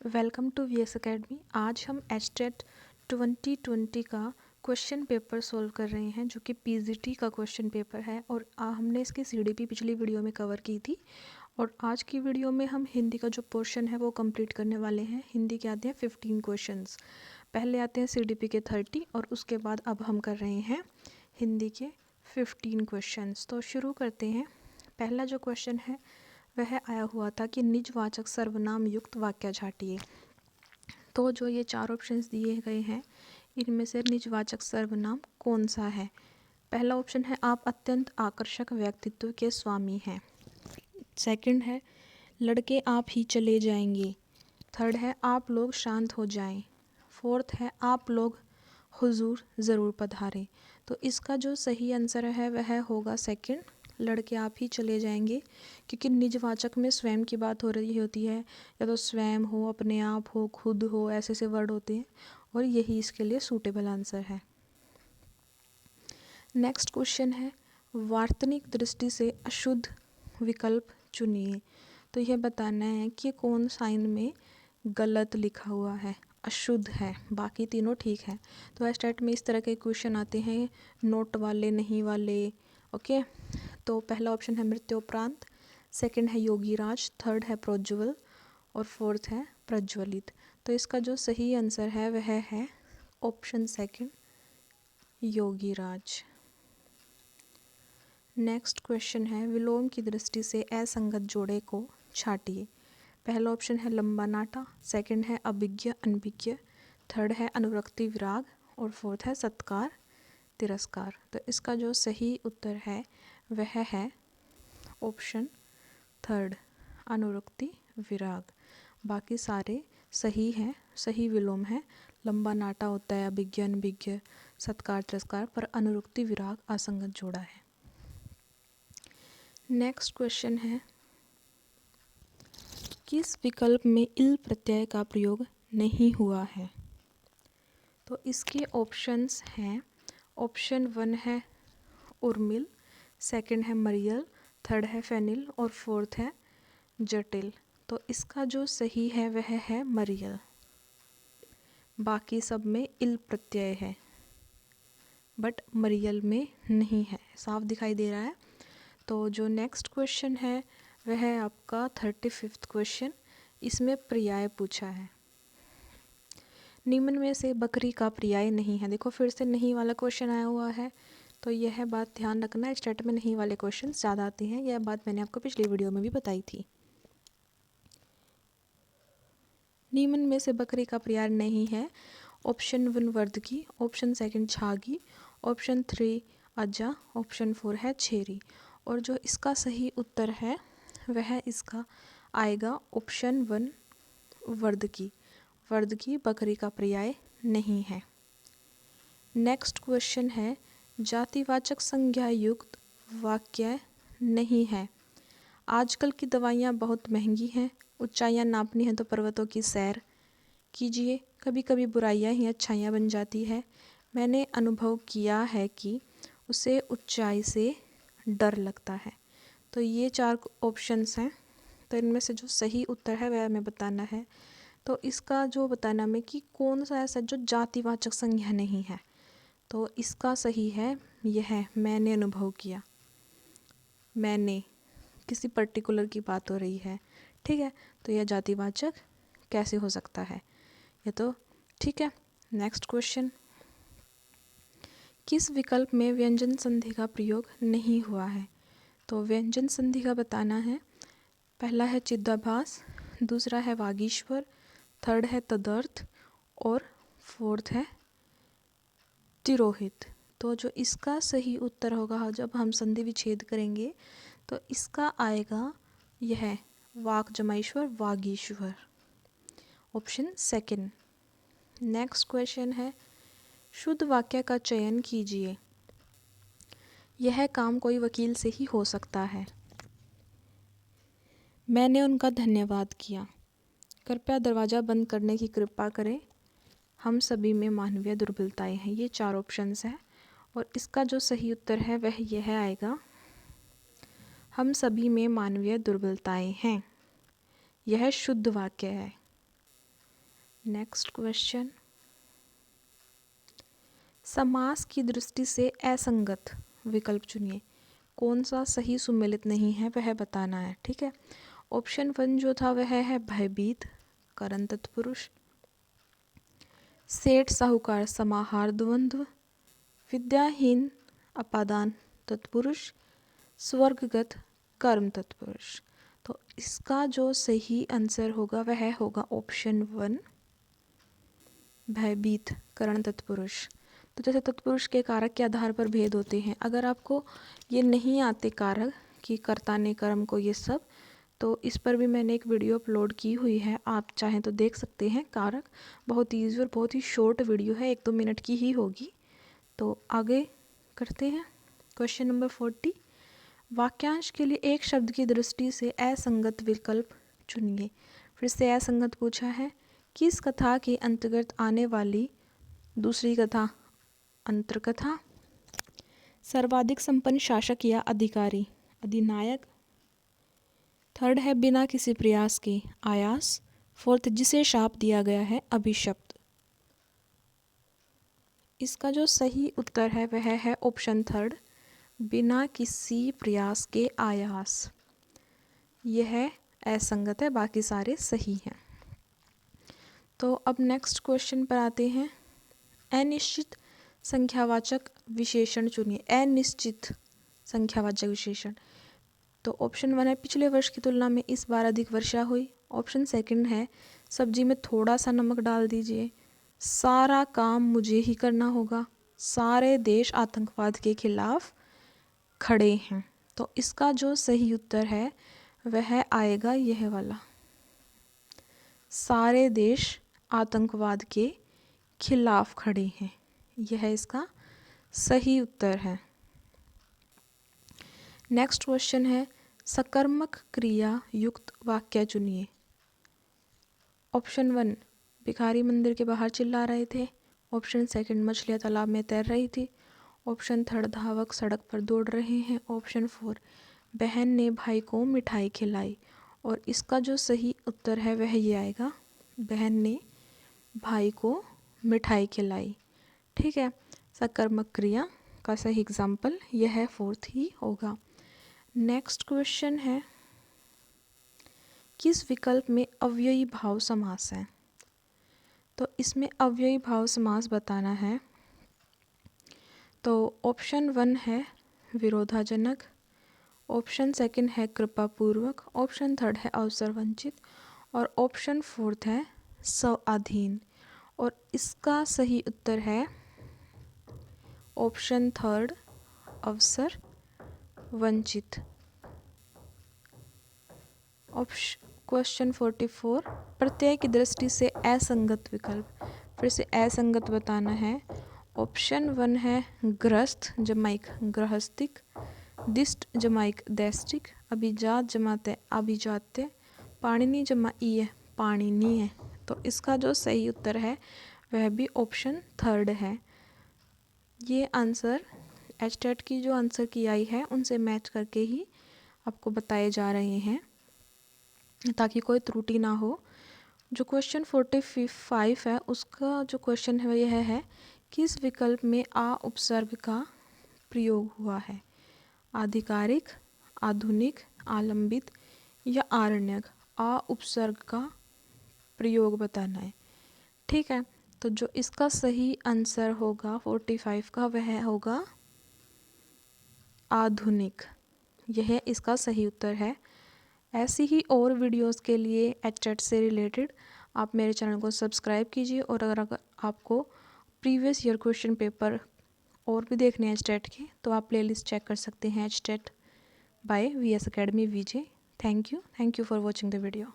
Welcome to VS academy. आज हम HTET 2020 का क्वेश्चन पेपर सॉल्व कर रहे हैं, जो कि पीजीटी का क्वेश्चन पेपर है। और हमने इसकी सीडीपी पिछली वीडियो में कवर की थी, और आज की वीडियो में हम हिंदी का जो पोर्शन है वो कंप्लीट करने वाले हैं। हिंदी के आते हैं 15 क्वेश्चंस, पहले आते हैं सीडीपी के 30, और उसके बाद अब हम कर रहे हैं हिंदी के 15 क्वेश्चंस। तो शुरू करते हैं। पहला जो क्वेश्चन है वह आया हुआ था कि निजवाचक सर्वनाम युक्त वाक्य छाटिए। तो जो ये चार ऑप्शंस दिए गए हैं, इनमें से निजवाचक सर्वनाम कौन सा है? पहला ऑप्शन है आप अत्यंत आकर्षक व्यक्तित्व के स्वामी हैं। सेकंड है लड़के आप ही चले जाएंगे। थर्ड है आप लोग शांत हो जाएं। फोर्थ है आप लोग हुजूर ज़रूर पधारें। तो इसका जो सही आंसर है वह होगा सेकंड, लड़के आप ही चले जाएंगे, क्योंकि निजवाचक में स्वयं की बात हो रही होती है, या तो स्वयं हो, अपने आप हो, खुद हो, ऐसे ऐसे वर्ड होते हैं, और यही इसके लिए सूटेबल आंसर है। नेक्स्ट क्वेश्चन है वार्तनिक दृष्टि से अशुद्ध विकल्प चुनिए। तो यह बताना है कि कौन साइन में गलत लिखा हुआ है, अशुद्ध है, बाकी तीनों ठीक है। तो एस्टेट में इस तरह के क्वेश्चन आते हैं, नोट वाले, नहीं वाले। ओके, तो पहला ऑप्शन है मृत्योपरांत, सेकंड है योगीराज, थर्ड है प्रोज्वल, और फोर्थ है प्रज्वलित। तो इसका जो सही आंसर है वह है option second, Yogiraj. Next question है विलोम की दृष्टि से असंगत जोड़े को छाटिए। पहला ऑप्शन है लंबा नाटा, सेकंड है अभिज्ञ अनभिज्ञ, थर्ड है अनुरक्ति विराग, और फोर्थ है सत्कार तिरस्कार। तो इसका जो सही उत्तर है वह है ऑप्शन थर्ड, अनुरक्ति विराग। बाकी सारे सही हैं, सही विलोम है। लंबा नाटा होता है अभिज्ञ अनभिज्ञ, सत्कार तिरस्कार, पर अनुरक्ति विराग असंगत जोड़ा है। नेक्स्ट क्वेश्चन है किस विकल्प में इल प्रत्यय का प्रयोग नहीं हुआ है? तो इसके ऑप्शंस हैं, ऑप्शन 1 है उर्मिल, सेकंड है मरियल, थर्ड है फेनिल, और फोर्थ है जटिल। तो इसका जो सही है वह है मरियल, बाकी सब में इल प्रत्यय है, बट मरियल में नहीं है। साफ दिखाई दे रहा है। तो जो नेक्स्ट क्वेश्चन है वह है आपका 35वां क्वेश्चन। इसमें पर्याय पूछा है, निम्न में से बकरी का पर्याय नहीं है। देखो फिर से नहीं वाला क्वेश्चन आया हुआ है, तो यह बात ध्यान रखना, स्टेट में नहीं वाले क्वेश्चन ज़्यादा आते हैं। यह बात मैंने आपको पिछली वीडियो में भी बताई थी। निम्न में से बकरी का पर्याय नहीं है। ऑप्शन 1 वर्दकी, ऑप्शन 2 छागी, ऑप्शन 3 अज्जा, ऑप्शन 4 है छेरी। और जो इसका सही उत्तर है वह इसका आएगा ऑप्शन 1 वर्दकी। वर्दकी बकरी का पर्याय नहीं है। नेक्स्ट क्वेश्चन है जातिवाचक संज्ञा युक्त वाक्य नहीं है। आजकल की दवाइयाँ बहुत महंगी हैं, ऊंचाइयाँ नापनी है तो पर्वतों की सैर कीजिए, कभी कभी बुराइयाँ ही अच्छाइयाँ बन जाती है। मैंने अनुभव किया है कि उसे ऊंचाई से डर लगता है। तो ये चार ऑप्शंस हैं, तो इनमें से जो सही उत्तर है वह हमें बताना है। तो इसका जो बताना में कि कौन सा ऐसा जो जातिवाचक संज्ञा नहीं है, तो इसका सही है यह मैंने अनुभव किया। मैंने, किसी पर्टिकुलर की बात हो रही है, ठीक है, तो यह जातिवाचक कैसे हो सकता है? ये तो ठीक है। नेक्स्ट क्वेश्चन, किस विकल्प में व्यंजन संधि का प्रयोग नहीं हुआ है? तो व्यंजन संधि का बताना है। पहला है चिदाभास, दूसरा है वागीश्वर, थर्ड है तदर्थ, और फोर्थ है तिरोहित। तो जो इसका सही उत्तर होगा जब हम संधि विच्छेद करेंगे, तो इसका आएगा यह वाक जमाईश्वर वागीश्वर, ऑप्शन सेकंड। नेक्स्ट क्वेश्चन है शुद्ध वाक्य का चयन कीजिए। यह काम कोई वकील से ही हो सकता है। मैंने उनका धन्यवाद किया, कृपया दरवाज़ा बंद करने की कृपा करें, हम सभी में मानवीय दुर्बलताएं हैं। ये चार ऑप्शंस हैं, और इसका जो सही उत्तर है वह यह आएगा हम सभी में मानवीय दुर्बलताएं हैं। यह शुद्ध वाक्य है। नेक्स्ट क्वेश्चन, समास की दृष्टि से असंगत विकल्प चुनिए। कौन सा सही सुमेलित नहीं है वह बताना है। ठीक है, ऑप्शन 1 जो था वह है भयभीत करण तत्पुरुष, सेठ साहूकार समाहार द्वंद्व, विद्याहीन अपादान तत्पुरुष, स्वर्गगत कर्म तत्पुरुष। तो इसका जो सही आंसर होगा वह होगा ऑप्शन 1 भयभीत करण तत्पुरुष। तो जैसे तत्पुरुष के कारक के आधार पर भेद होते हैं, अगर आपको ये नहीं आते कारक कि कर्ता ने कर्म को ये सब, तो इस पर भी मैंने एक वीडियो अपलोड की हुई है, आप चाहें तो देख सकते हैं। कारक बहुत ईजी और बहुत ही शॉर्ट वीडियो है, 1-2 मिनट की ही होगी। तो आगे करते हैं। क्वेश्चन नंबर 40, वाक्यांश के लिए एक शब्द की दृष्टि से असंगत विकल्प चुनिए। फिर से असंगत पूछा है। किस कथा के अंतर्गत आने वाली दूसरी कथा अंतर्कथा, सर्वाधिक संपन्न शासक या अधिकारी अधिनायक, थर्ड है बिना किसी प्रयास के आयास, फोर्थ जिसे शाप दिया गया है अभिशप्त। इसका जो सही उत्तर है वह है ऑप्शन 3 बिना किसी प्रयास के आयास। यह असंगत है, बाकी सारे सही हैं। तो अब नेक्स्ट क्वेश्चन पर आते हैं। अनिश्चित संख्यावाचक विशेषण चुनिए। अनिश्चित संख्यावाचक विशेषण, तो ऑप्शन 1 है पिछले वर्ष की तुलना में इस बार अधिक वर्षा हुई। ऑप्शन 2 है सब्जी में थोड़ा सा नमक डाल दीजिए, सारा काम मुझे ही करना होगा, सारे देश आतंकवाद के खिलाफ खड़े हैं। तो इसका जो सही उत्तर है वह आएगा यह वाला, सारे देश आतंकवाद के खिलाफ खड़े हैं। यह इसका सही उत्तर है। नेक्स्ट क्वेश्चन है सकर्मक क्रिया युक्त वाक्य चुनिए। ऑप्शन 1 भिखारी मंदिर के बाहर चिल्ला रहे थे। ऑप्शन 2 मछलियाँ तालाब में तैर रही थी। ऑप्शन 3 धावक सड़क पर दौड़ रहे हैं। ऑप्शन 4 बहन ने भाई को मिठाई खिलाई। और इसका जो सही उत्तर है वह ये आएगा, बहन ने भाई को मिठाई खिलाई। ठीक है, सकर्मक क्रिया का सही एग्जाम्पल यह 4th ही होगा। नेक्स्ट क्वेश्चन है किस विकल्प में अव्ययी भाव समास है। तो इसमें अव्ययी भाव समास बताना है। तो ऑप्शन 1 है विरोधाजनक, ऑप्शन 2 है कृपापूर्वक, ऑप्शन 3 है अवसर वंचित और ऑप्शन 4 है स्वाधीन। और इसका सही उत्तर है ऑप्शन 3 अवसर वंचित। क्वेश्चन 44 प्रत्यय की दृष्टि से असंगत विकल्प। फिर से असंगत बताना है। ऑप्शन 1 है ग्रस्त जमाइक गृहस्थिक, दिष्ट जमाइक दैष्टिक, अभिजात जमाते अभिजात्य, पाणिनि जमा ई पाणिनीय। तो इसका जो सही उत्तर है वह भी ऑप्शन 3 है। ये आंसर एचटेट की जो आंसर की आई है उनसे मैच करके ही आपको बताए जा रहे हैं ताकि कोई त्रुटि ना हो। जो क्वेश्चन 45 है उसका जो क्वेश्चन है यह है किस विकल्प में आ उपसर्ग का प्रयोग हुआ है। आधिकारिक, आधुनिक, आलंबित या आरण्यक। आ उपसर्ग का प्रयोग बताना है। ठीक है, तो जो इसका सही आंसर होगा 45 का वह होगा आधुनिक। यह इसका सही उत्तर है। ऐसी ही और वीडियोस के लिए एचटेट से रिलेटेड आप मेरे चैनल को सब्सक्राइब कीजिए। और अगर आपको प्रीवियस ईयर क्वेश्चन पेपर और भी देखने हैं एचटेट के तो आप प्लेलिस्ट चेक कर सकते हैं HTET by VS Academy VJ। Thank you for watching the video.